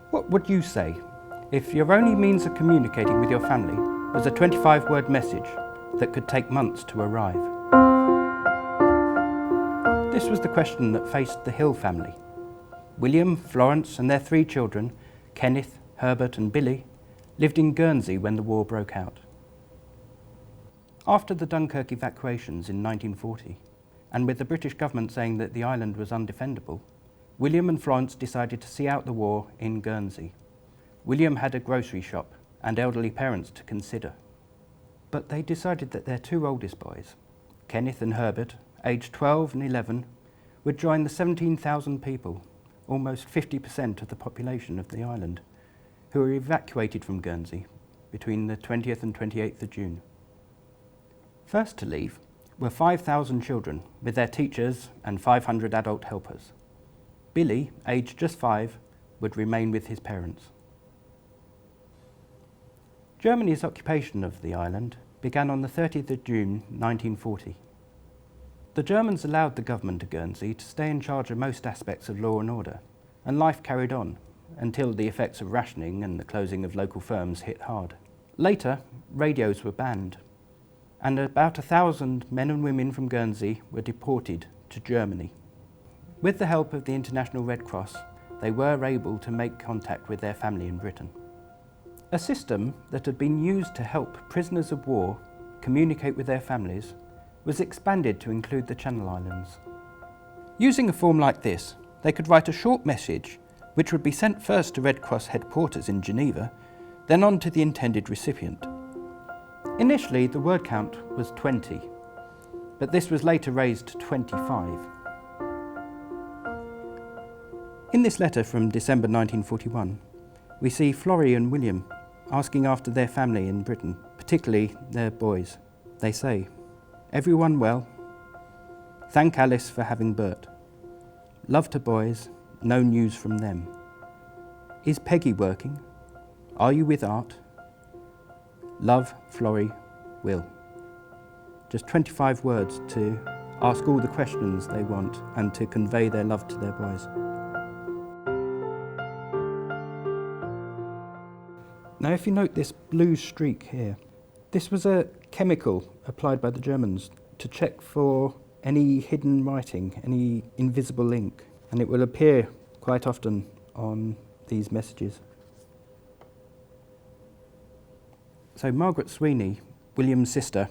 What would you say if your only means of communicating with your family was a 25-word message that could take months to arrive? This was the question that faced the Hill family. William, Florence and their 3 children, Kenneth, Herbert and Billy, lived in Guernsey when the war broke out. After the Dunkirk evacuations in 1940, and with the British government saying that the island was undefendable, William and Florence decided to see out the war in Guernsey. William had a grocery shop and elderly parents to consider. But they decided that their 2 oldest boys, Kenneth and Herbert, aged 12 and 11, would join the 17,000 people, almost 50% of the population of the island, who were evacuated from Guernsey between the 20th and 28th of June. First to leave were 5,000 children with their teachers and 500 adult helpers. Billy, aged just 5, would remain with his parents. Germany's occupation of the island began on the 30th of June 1940. The Germans allowed the government of Guernsey to stay in charge of most aspects of law and order, and life carried on until the effects of rationing and the closing of local firms hit hard. Later, radios were banned, and about 1,000 men and women from Guernsey were deported to Germany. With the help of the International Red Cross, they were able to make contact with their family in Britain. A system that had been used to help prisoners of war communicate with their families was expanded to include the Channel Islands. Using a form like this, they could write a short message which would be sent first to Red Cross headquarters in Geneva, then on to the intended recipient. Initially, the word count was 20, but this was later raised to 25. In this letter from December 1941, we see Florrie and William asking after their family in Britain, particularly their boys. They say, "Everyone well? Thank Alice for having Bert. Love to boys, no news from them. Is Peggy working? Are you with Art? Love, Florrie, Will." Just 25 words to ask all the questions they want and to convey their love to their boys. Now if you note this blue streak here, this was a chemical applied by the Germans to check for any hidden writing, any invisible ink, and it will appear quite often on these messages. So Margaret Sweeney, William's sister,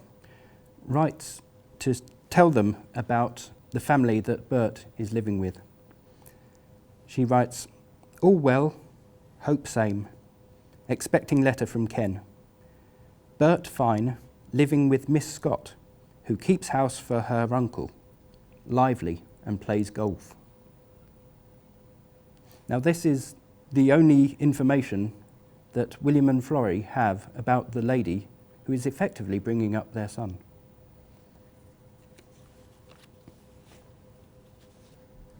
writes to tell them about the family that Bert is living with. She writes, "All well, hope same. Expecting letter from Ken. Bert fine, living with Miss Scott, who keeps house for her uncle, lively and plays golf." Now this is the only information that William and Florrie have about the lady who is effectively bringing up their son.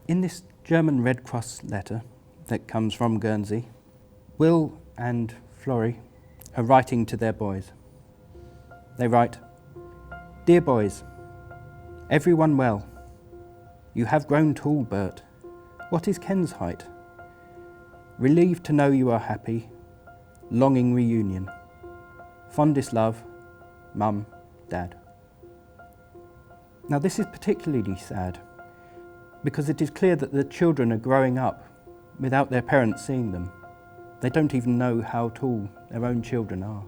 In this German Red Cross letter that comes from Guernsey, Will and Florrie are writing to their boys. They write, "Dear boys, everyone well. You have grown tall, Bert. What is Ken's height? Relieved to know you are happy. Longing reunion. Fondest love, Mum, Dad." Now this is particularly sad because it is clear that the children are growing up without their parents seeing them. They don't even know how tall their own children are.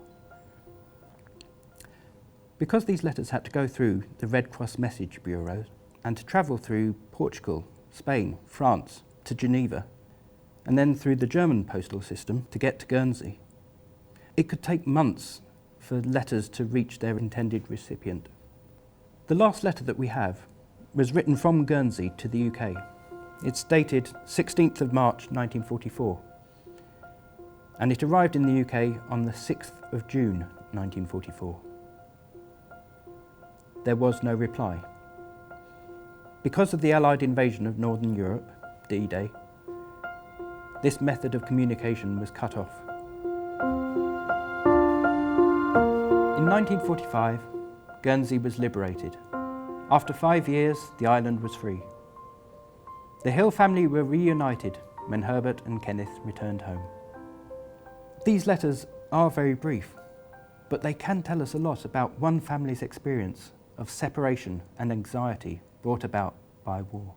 Because these letters had to go through the Red Cross message bureaus and to travel through Portugal, Spain, France to Geneva, and then through the German postal system to get to Guernsey, it could take months for letters to reach their intended recipient. The last letter that we have was written from Guernsey to the UK. It's dated 16th of March 1944. And it arrived in the UK on the 6th of June 1944. There was no reply. Because of the Allied invasion of Northern Europe, D-Day, this method of communication was cut off. In 1945, Guernsey was liberated. After 5 years, the island was free. The Hill family were reunited when Herbert and Kenneth returned home. These letters are very brief, but they can tell us a lot about one family's experience of separation and anxiety brought about by war.